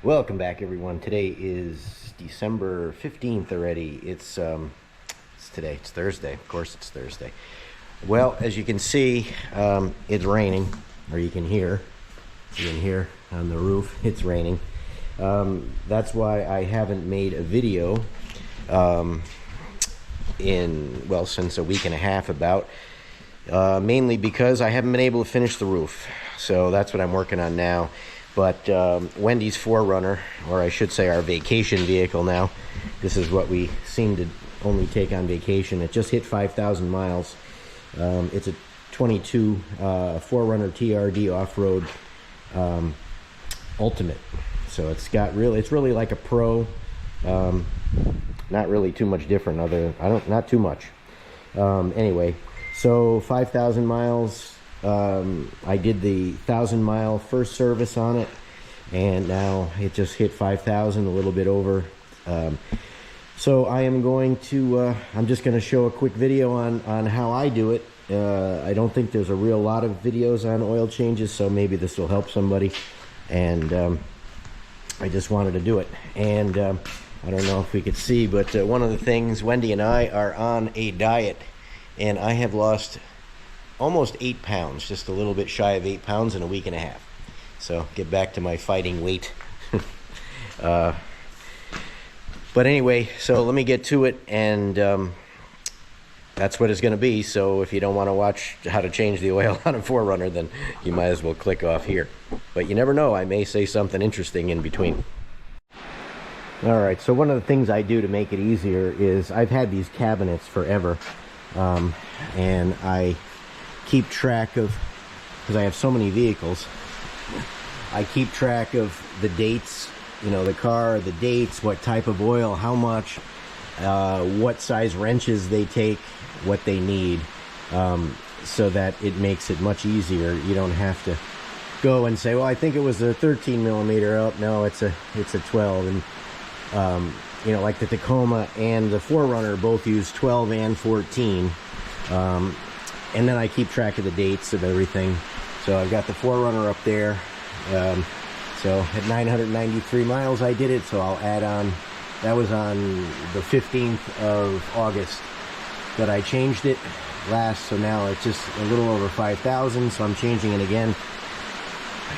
Welcome back, everyone. Today is December 15th already. It's today. It's Thursday. Of course, it's Thursday. Well, as you can see, it's raining, or you can hear on the roof, it's raining. That's why I haven't made a video since a week and a half about, mainly because I haven't been able to finish the roof. So that's what I'm working on now. But Wendy's 4Runner, or I should say our vacation vehicle now, this is what we seem to only take on vacation. It just hit 5,000 miles. It's a 22 4Runner TRD Off-Road Ultimate. So it's really like a Pro. Not really too much different. Not too much. Anyway, so 5,000 miles. I did the 1,000-mile first service on it, and now it just hit 5,000, a little bit over. So I am going to, I'm just going to show a quick video on how I do it. I don't think there's a real lot of videos on oil changes, so maybe this will help somebody. And I just wanted to do it. And I don't know if we could see, but one of the things, Wendy and I are on a diet, and I have lost almost 8 pounds, just a little bit shy of 8 pounds in a week and a half. So get back to my fighting weight. But anyway, so let me get to it, and that's what it's going to be. So if you don't want to watch how to change the oil on a 4Runner, then you might as well click off here. But you never know, I may say something interesting in between. All right, so one of the things I do to make it easier is I've had these cabinets forever, and I keep track of, because I have so many vehicles, I keep track of the dates, you know, the car, the dates, what type of oil, how much, what size wrenches they take, what they need, so that it makes it much easier. You don't have to go and say, well, I think it was a 13 millimeter. Oh, no, it's a 12. And you know, like the Tacoma and the 4Runner both use 12 and 14. And then I keep track of the dates of everything. So I've got the 4Runner up there. So at 993 miles I did it, so I'll add on, that was on the 15th of August that I changed it last, so now it's just a little over 5,000, so I'm changing it again.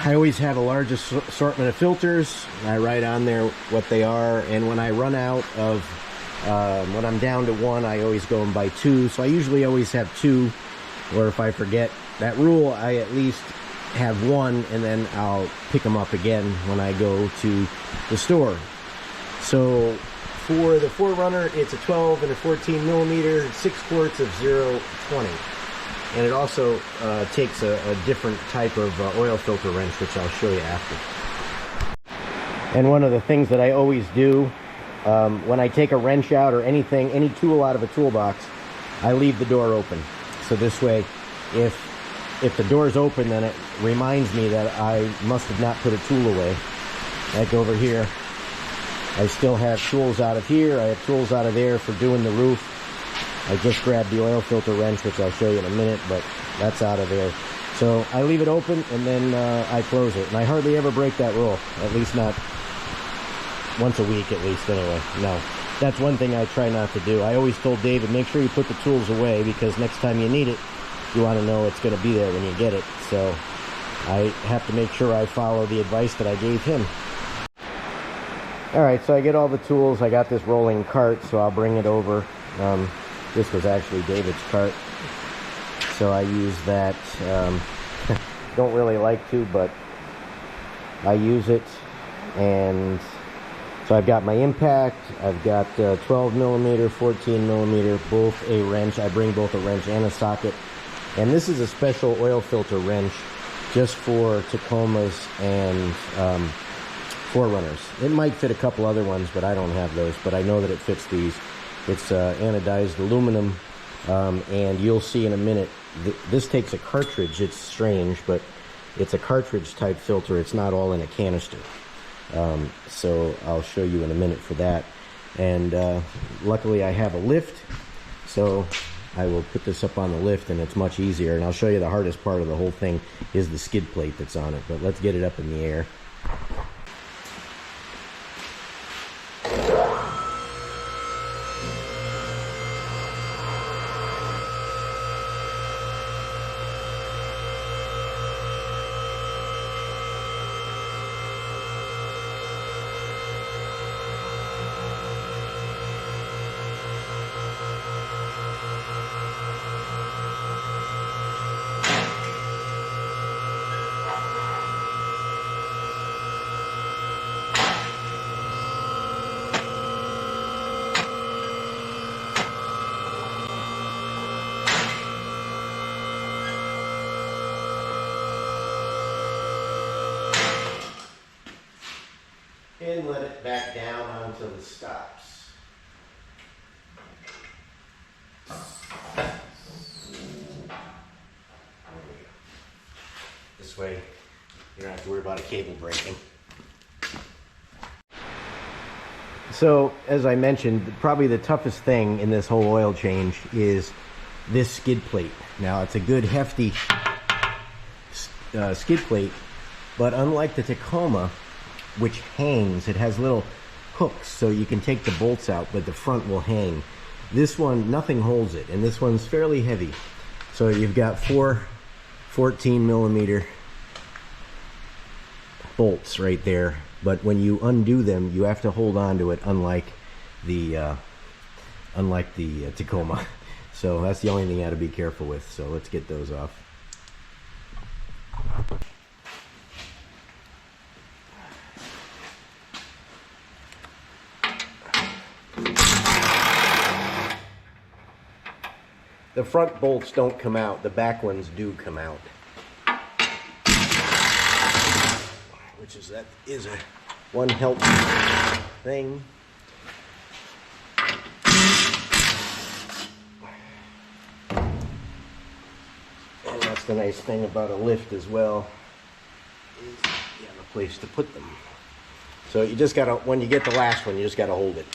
I always have a large assortment of filters. I write on there what they are, and when I run out of, when I'm down to one, I always go and buy two, so I usually always have two. Or if I forget that rule, I at least have one, and then I'll pick them up again when I go to the store. So for the 4Runner, it's a 12 and a 14 millimeter, 6 quarts of 0.20. And it also takes a different type of oil filter wrench, which I'll show you after. And one of the things that I always do when I take a wrench out or anything, any tool out of a toolbox, I leave the door open. So this way, if the door's open, then it reminds me that I must have not put a tool away. Like over here, I still have tools out of here. I have tools out of there for doing the roof. I just grabbed the oil filter wrench, which I'll show you in a minute, but that's out of there. So I leave it open, and then I close it. And I hardly ever break that rule, at least not once a week, at least anyway. No. That's one thing I try not to do. I always told David, make sure you put the tools away, because next time you need it, you want to know it's going to be there when you get it. So I have to make sure I follow the advice that I gave him. Alright, so I get all the tools. I got this rolling cart, so I'll bring it over. This was actually David's cart, so I use that. Don't really like to, but I use it. And so I've got my impact, I've got 12 millimeter, 14 millimeter, both a wrench. I bring both a wrench and a socket. And this is a special oil filter wrench just for Tacomas and 4Runners. It might fit a couple other ones, but I don't have those. But I know that it fits these. It's anodized aluminum, and you'll see in a minute. This takes a cartridge. It's strange, but it's a cartridge type filter. It's not all in a canister. So I'll show you in a minute for that. And luckily I have a lift, so I will put this up on the lift, and it's much easier. And I'll show you the hardest part of the whole thing is the skid plate that's on it, but let's get it up in the air. and let it back down onto the stops. This way you don't have to worry about a cable breaking. So, as I mentioned, probably the toughest thing in this whole oil change is this skid plate. Now, it's a good hefty skid plate, but unlike the Tacoma, which hangs, it has little hooks so you can take the bolts out, but the front will hang. This one, nothing holds it, and this one's fairly heavy. So you've got 4 14mm bolts right there, but when you undo them, you have to hold on to it, unlike the Tacoma. So that's the only thing you got to be careful with. So let's get those off. The front bolts don't come out, the back ones do come out. Which is, that is a one helpful thing. And that's the nice thing about a lift as well, is you have a place to put them. So you just gotta, when you get the last one, you just gotta hold it.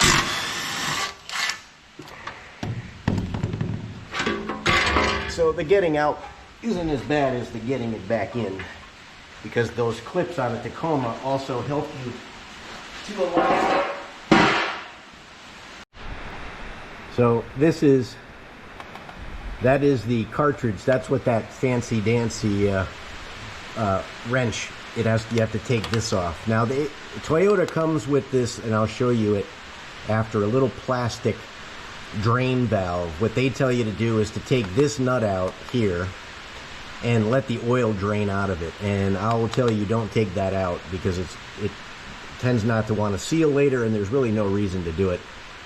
So the getting out isn't as bad as the getting it back in, because those clips on a Tacoma also help you to align. So that is the cartridge. That's what that fancy dancy wrench. You have to take this off. Now Toyota comes with this, and I'll show you it after, a little plastic drain valve. What they tell you to do is to take this nut out here and let the oil drain out of it. And I will tell you, don't take that out, because it tends not to want to seal later, and there's really no reason to do it.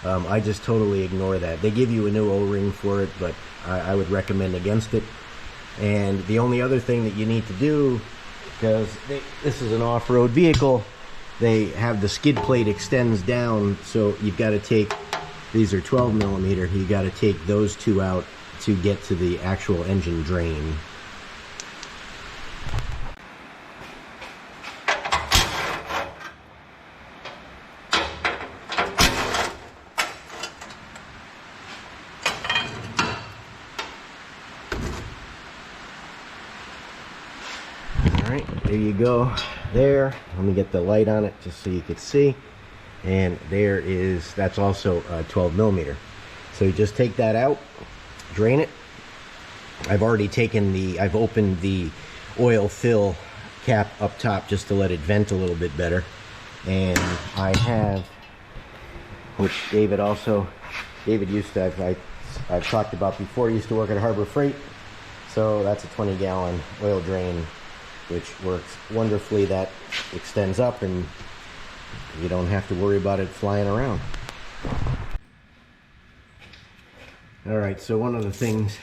I just totally ignore that. They give you a new O-ring for it, but I would recommend against it. And the only other thing that you need to do, because this is an off-road vehicle, they have the skid plate extends down, so you've got to take, these are 12mm, you got to take those two out to get to the actual engine drain. Alright, there you go. There, let me get the light on it just so you can see. And there is, that's also 12mm. So you just take that out, drain it. I've already I've opened the oil fill cap up top just to let it vent a little bit better. And I have, which David used to, I've talked about before, used to work at Harbor Freight. So that's a 20-gallon oil drain, which works wonderfully. That extends up and you don't have to worry about it flying around. Alright, so one of the things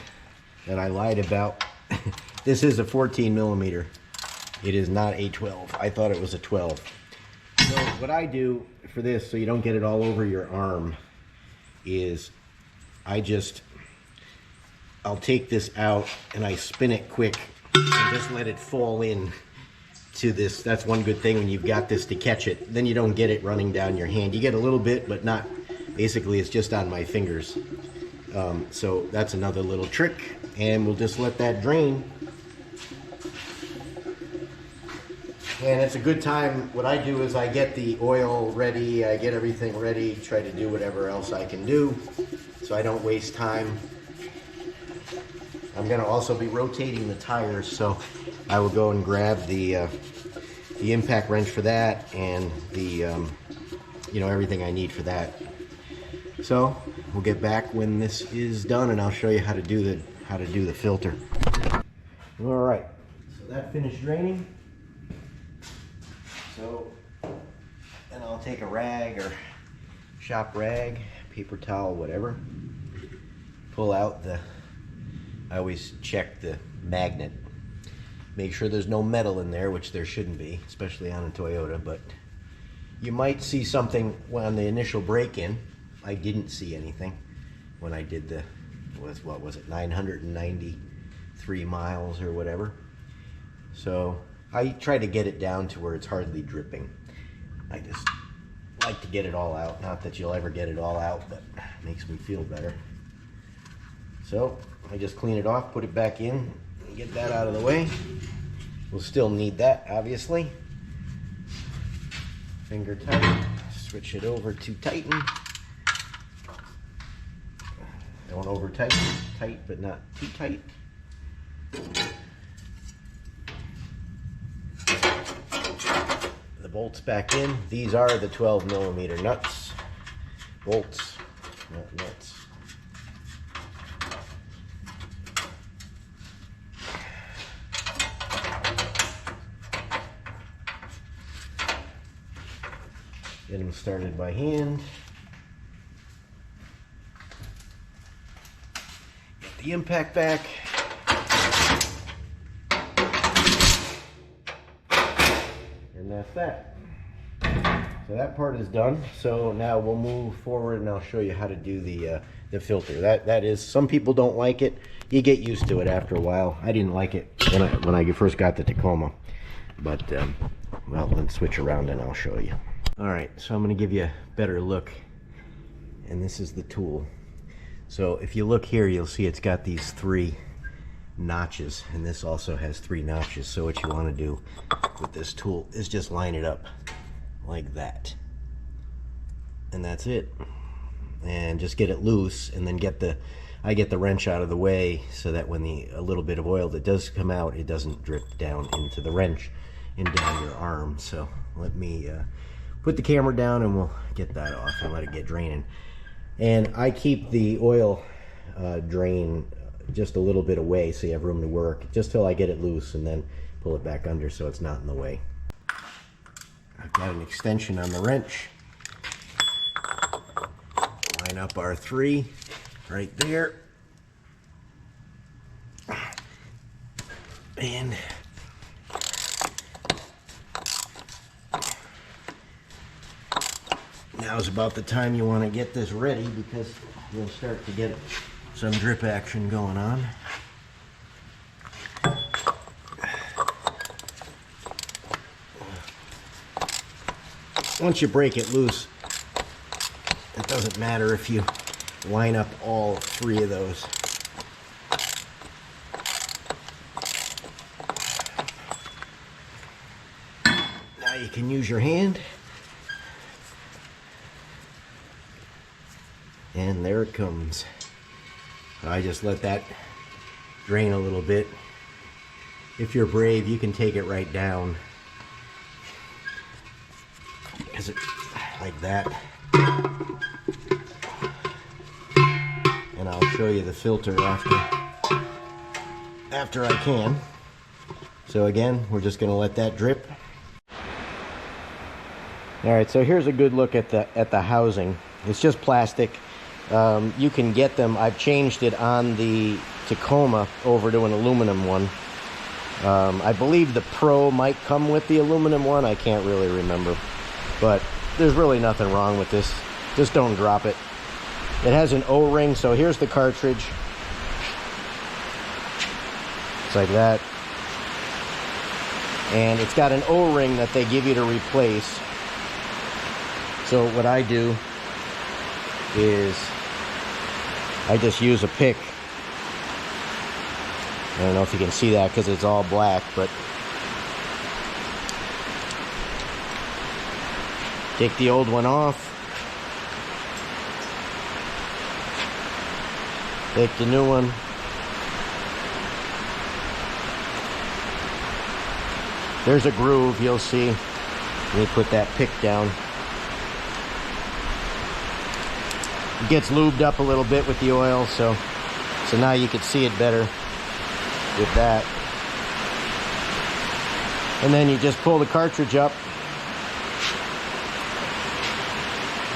that I lied about, this is a 14mm. It is not a 12. I thought it was a 12. So what I do for this, so you don't get it all over your arm, is I'll take this out and I spin it quick and just let it fall in to this. That's one good thing when you've got this to catch it. Then you don't get it running down your hand. You get a little bit, but not, basically it's just on my fingers. So that's another little trick, and we'll just let that drain. And it's a good time. What I do is I get the oil ready, I get everything ready, try to do whatever else I can do so I don't waste time. I'm going to also be rotating the tires, so I will go and grab the impact wrench for that, and the everything I need for that. So we'll get back when this is done, and I'll show you how to do the filter. All right, so that finished draining. So, and I'll take a rag or shop rag, paper towel, whatever. Pull out I always check the magnet. Make sure there's no metal in there, which there shouldn't be, especially on a Toyota, but You might see something on the initial break-in. I didn't see anything when I did the, what was it, 993 miles or whatever. So I try to get it down to where it's hardly dripping. I just like to get it all out. Not that you'll ever get it all out, but it makes me feel better. So I just clean it off, put it back in, get that out of the way. We'll still need that, obviously. Finger tight, switch it over to tighten. Don't over tighten, tight but not too tight. The bolts back in. These are the 12mm nuts. Bolts, not nuts. Get them started by hand. Get the impact back. And that's that. So that part is done. So now we'll move forward and I'll show you how to do the filter. That is, some people don't like it. You get used to it after a while. I didn't like it when I first got the Tacoma. But, well, let's switch around and I'll show you. Alright, so I'm going to give you a better look, and this is the tool. So if you look here, you'll see it's got these 3 notches, and this also has 3 notches. So what you want to do with this tool is just line it up like that, and that's it. And just get it loose, and then I get the wrench out of the way so that when a little bit of oil that does come out, it doesn't drip down into the wrench and down your arm. So let me put the camera down and we'll get that off and let it get draining. And I keep the oil drain just a little bit away so you have room to work, just till I get it loose, and then pull it back under so it's not in the way. I've got an extension on the wrench. Line up our 3 right there. And now's about the time you want to get this ready, because you'll start to get some drip action going on. Once you break it loose, it doesn't matter if you line up all 3 of those. Now you can use your hand. And there it comes. I just let that drain a little bit. If you're brave, you can take it right down. Because it's like that. And I'll show you the filter after I can. So again, we're just going to let that drip. Alright, so here's a good look at the housing. It's just plastic. You can get them. I've changed it on the Tacoma over to an aluminum one. I believe the Pro might come with the aluminum one. I can't really remember. But there's really nothing wrong with this. Just don't drop it. It has an O-ring, so here's the cartridge. It's like that. And it's got an O-ring that they give you to replace. So what I do is I just use a pick. I don't know if you can see that because it's all black, but take the old one off, take the new one, there's a groove, you'll see. Let me put that pick down. It gets lubed up a little bit with the oil, so now you can see it better with that. And then you just pull the cartridge up.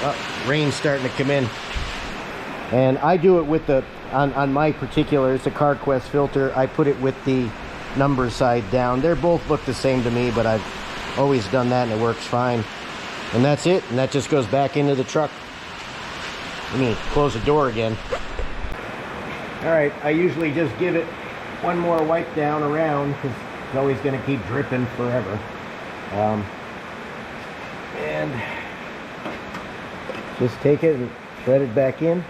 Oh, rain's starting to come in. And I do it with the, on my particular, it's a CarQuest filter, I put it with the number side down. They both look the same to me, but I've always done that and it works fine. And that's it, and that just goes back into the truck. Let me close the door again. All right, I usually just give it one more wipe down around because it's always going to keep dripping forever. And just take it and thread it back in.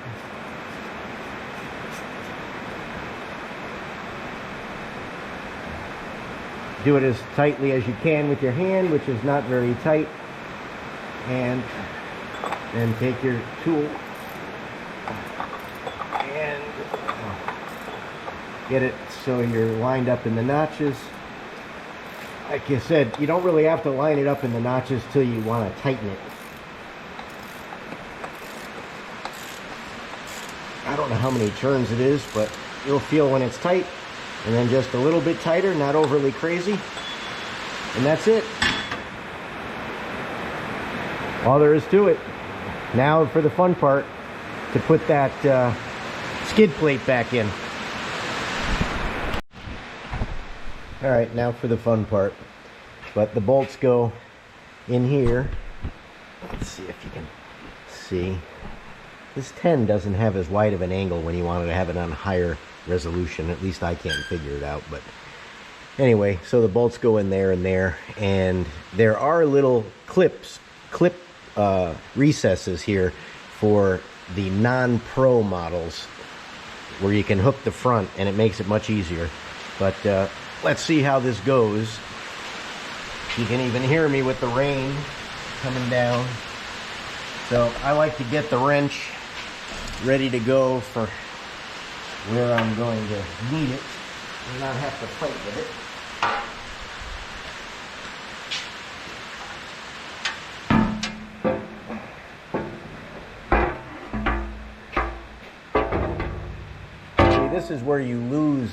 Do it as tightly as you can with your hand, which is not very tight. And then take your tool and get it so you're lined up in the notches. Like I said, you don't really have to line it up in the notches till you want to tighten it. I don't know how many turns it is, but you'll feel when it's tight, and then just a little bit tighter, not overly crazy, and that's it. All there is to it. Now for the fun part, to put that skid plate back in. All right, now for the fun part. But the bolts go in here. Let's see if you can see. This 10 doesn't have as wide of an angle when you wanted to have it on higher resolution. At least I can't figure it out. But anyway, so the bolts go in there and there. And there are little clip recesses here for the non-pro models where you can hook the front, and it makes it much easier. But let's see how this goes. You can even hear me with the rain coming down. So I like to get the wrench ready to go for where I'm going to need it and not have to fight with it. This is where you lose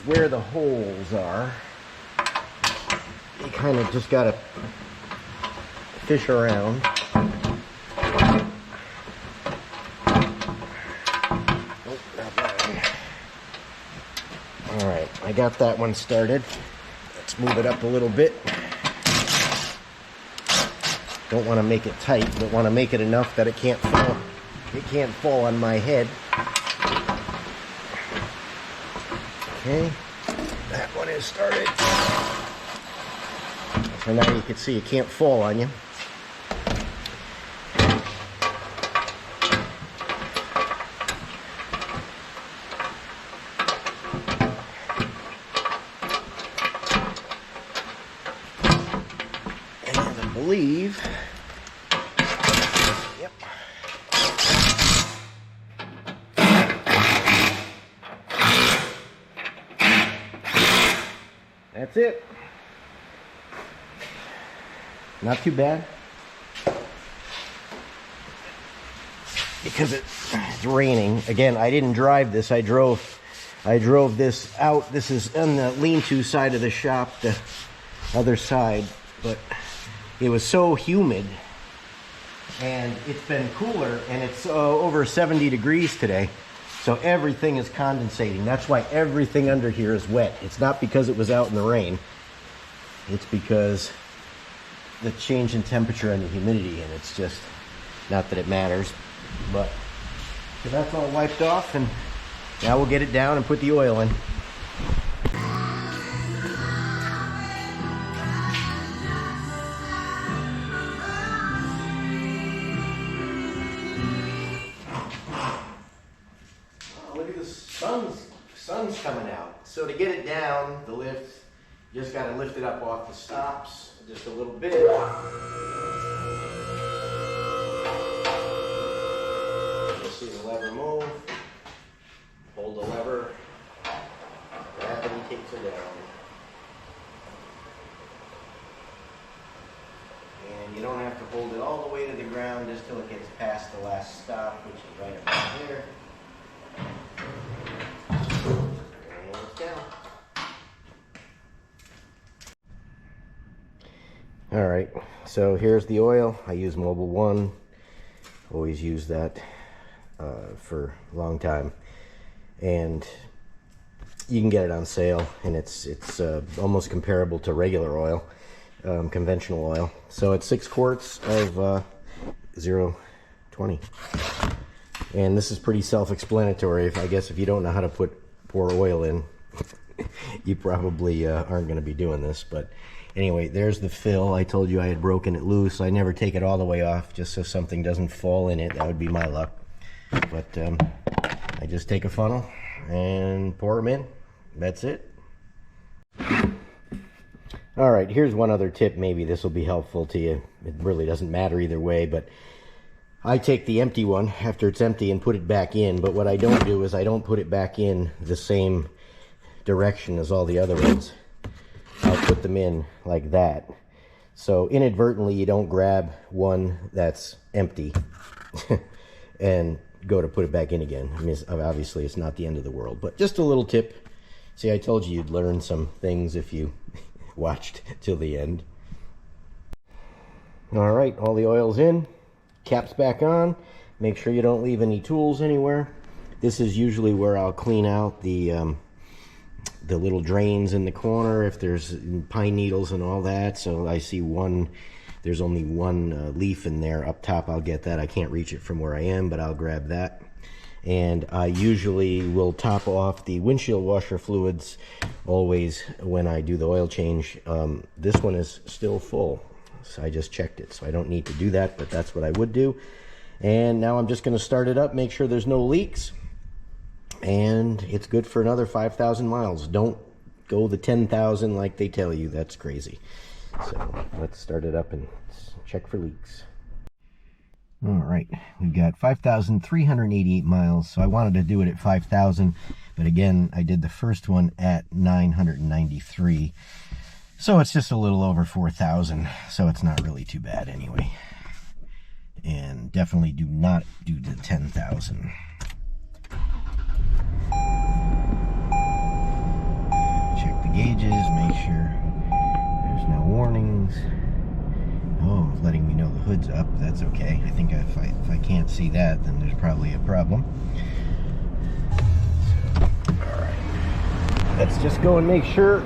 where the holes are. You kind of just gotta fish around. Oh, not that one. All right, I got that one started. Let's move it up a little bit. Don't want to make it tight, but want to make it enough that it can't fall. It can't fall on my head. Okay, that one is started. So now you can see it can't fall on you. And then I believe, yep. That's it. Not too bad. Because it's raining. Again, I didn't drive this. I drove this out. This is on the lean-to side of the shop, the other side. But it was so humid. And it's been cooler. And it's over 70 degrees today. So everything is condensating. That's why everything under here is wet. It's not because it was out in the rain. It's because the change in temperature and the humidity, and it's just, not that it matters. But so that's all wiped off, and now we'll get it down and put the oil in. Sun's coming out. So to get it down, the lift, you just got to lift it up off the stops just a little bit. You'll see the lever move. Hold the lever. Gravity takes it down. And you don't have to hold it all the way to the ground just till it gets past the last stop, which is right about here. All right, so here's the oil. I use Mobil 1. Always use that for a long time, and you can get it on sale, and it's almost comparable to regular oil. conventional oil. So it's 6 quarts of 0.20. And this is pretty self-explanatory. I guess if you don't know how to pour oil in, you probably aren't going to be doing this. But anyway, there's the fill. I told you I had broken it loose. I never take it all the way off just so something doesn't fall in it. That would be my luck. But I just take a funnel and pour them in. That's it. All right, here's one other tip. Maybe this will be helpful to you. It really doesn't matter either way, but I take the empty one after it's empty and put it back in. But what I don't do is I don't put it back in the same direction as all the other ones. I'll put them in like that. So inadvertently, you don't grab one that's empty and go to put it back in again. I mean, obviously, it's not the end of the world, but just a little tip. See, I told you you'd learn some things if you watched till the end. All right, all the oil's in, cap's back on. Make sure you don't leave any tools anywhere. This is usually where I'll clean out the little drains in the corner if there's pine needles and all that. So I see there's only one leaf in there up top. I'll get that. I can't reach it from where I am, but I'll grab that. And I usually will top off the windshield washer fluids always when I do the oil change. This one is still full, so I just checked it, so I don't need to do that, but that's what I would do. And now I'm just going to start it up, make sure there's no leaks, and it's good for another 5,000 miles. Don't go the 10,000 like they tell you. That's crazy. So let's start it up and check for leaks. All right, we've got 5,388 miles, so I wanted to do it at 5,000, but again, I did the first one at 993, so it's just a little over 4,000, so it's not really too bad anyway. And definitely do not do the 10,000. Check the gauges, make sure there's no warnings. Oh, letting me know the hood's up. That's okay. I think if I can't see that, then there's probably a problem. So, all right. Let's just go and make sure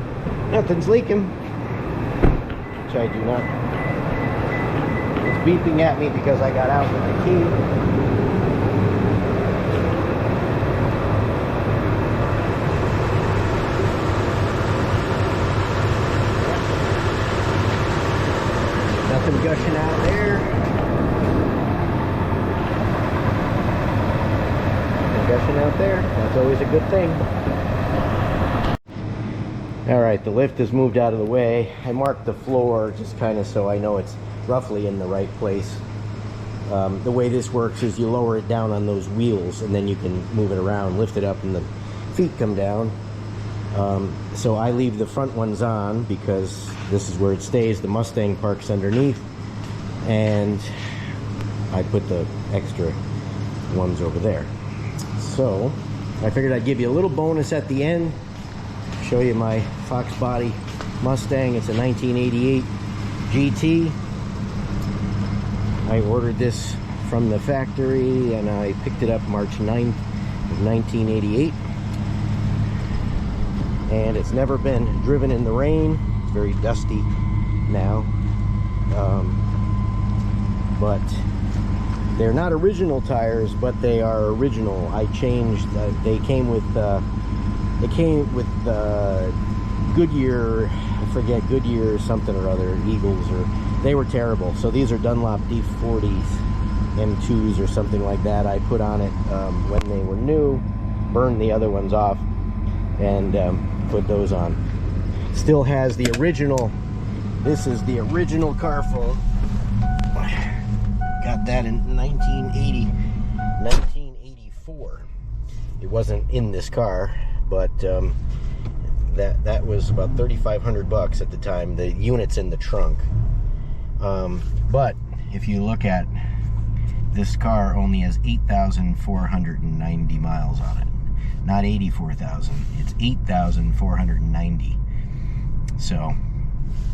nothing's leaking. Which I do not. It's beeping at me because I got out with the key. Nothing gushing out there. Nothing gushing out there. That's always a good thing. Alright, the lift has moved out of the way. I marked the floor just kind of so I know it's roughly in the right place. The way this works is you lower it down on those wheels and then you can move it around, lift it up, and the feet come down. So I leave the front ones on because this is where it stays. The Mustang parks underneath, and I put the extra ones over there. So I figured I'd give you a little bonus at the end, show you my Fox body Mustang. It's a 1988 GT. I ordered this from the factory and I picked it up March 9th of 1988. And it's never been driven in the rain. It's very dusty now. But they're not original tires, but they are original. I changed, they came with Goodyear, I forget, Goodyear or something or other, Eagles, or they were terrible. So these are Dunlop D40s, M2s or something like that. I put on it when they were new, burned the other ones off, and put those on. Still has the original. This is the original car phone. Got that in 1984. It wasn't in this car, but that was about 3,500 bucks at the time. The unit's in the trunk. But if you look at this car, only has 8,490 miles on it. Not 84,000. It's 8,490. So,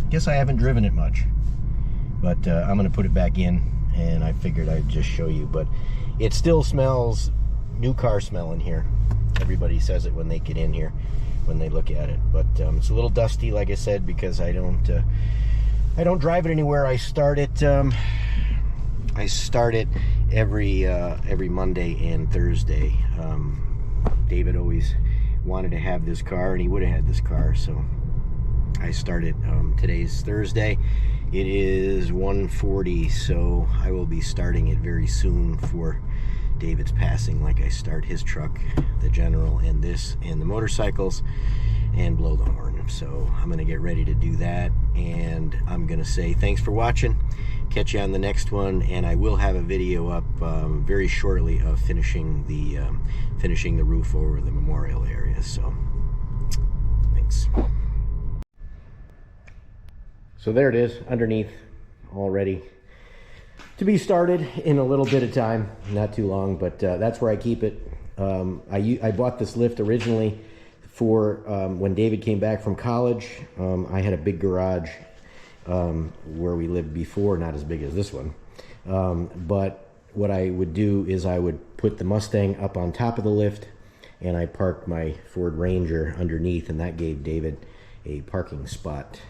guess I haven't driven it much. But I'm going to put it back in, and I figured I'd just show you. But it still smells new car smell in here. Everybody says it when they get in here, when they look at it. But it's a little dusty, like I said, because I don't I don't drive it anywhere. I start it every Monday and Thursday. David always wanted to have this car, and he would have had this car, so I started. Today's Thursday. It is 1:40, so I will be starting it very soon for David's passing, like I start his truck, the General, and this, and the motorcycles, and blow the horn. So I'm gonna get ready to do that, and I'm gonna say thanks for watching. Catch you on the next one, and I will have a video up very shortly of finishing the roof over the memorial area. So thanks. So there it is, underneath, all ready to be started in a little bit of time, not too long, but that's where I keep it. I bought this lift originally for when David came back from college. I had a big garage where we lived before, not as big as this one. But what I would do is I would put the Mustang up on top of the lift, and I parked my Ford Ranger underneath, and that gave David a parking spot,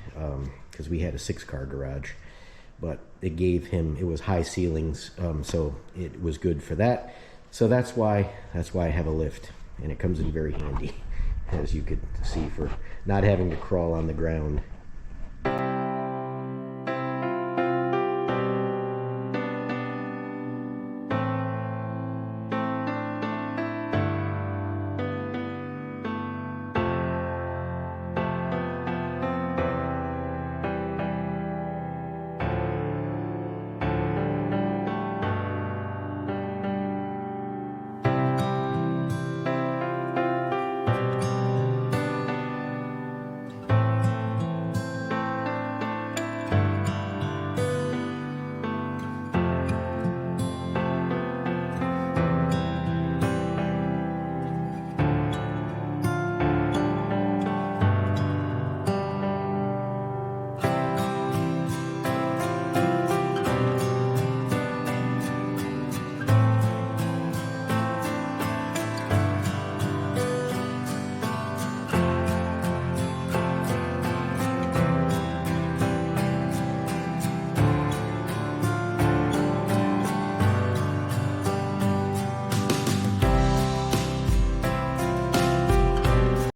because we had a 6-car garage. But it gave him, it was high ceilings, so it was good for that. So that's why I have a lift, and it comes in very handy, as you could see, for not having to crawl on the ground.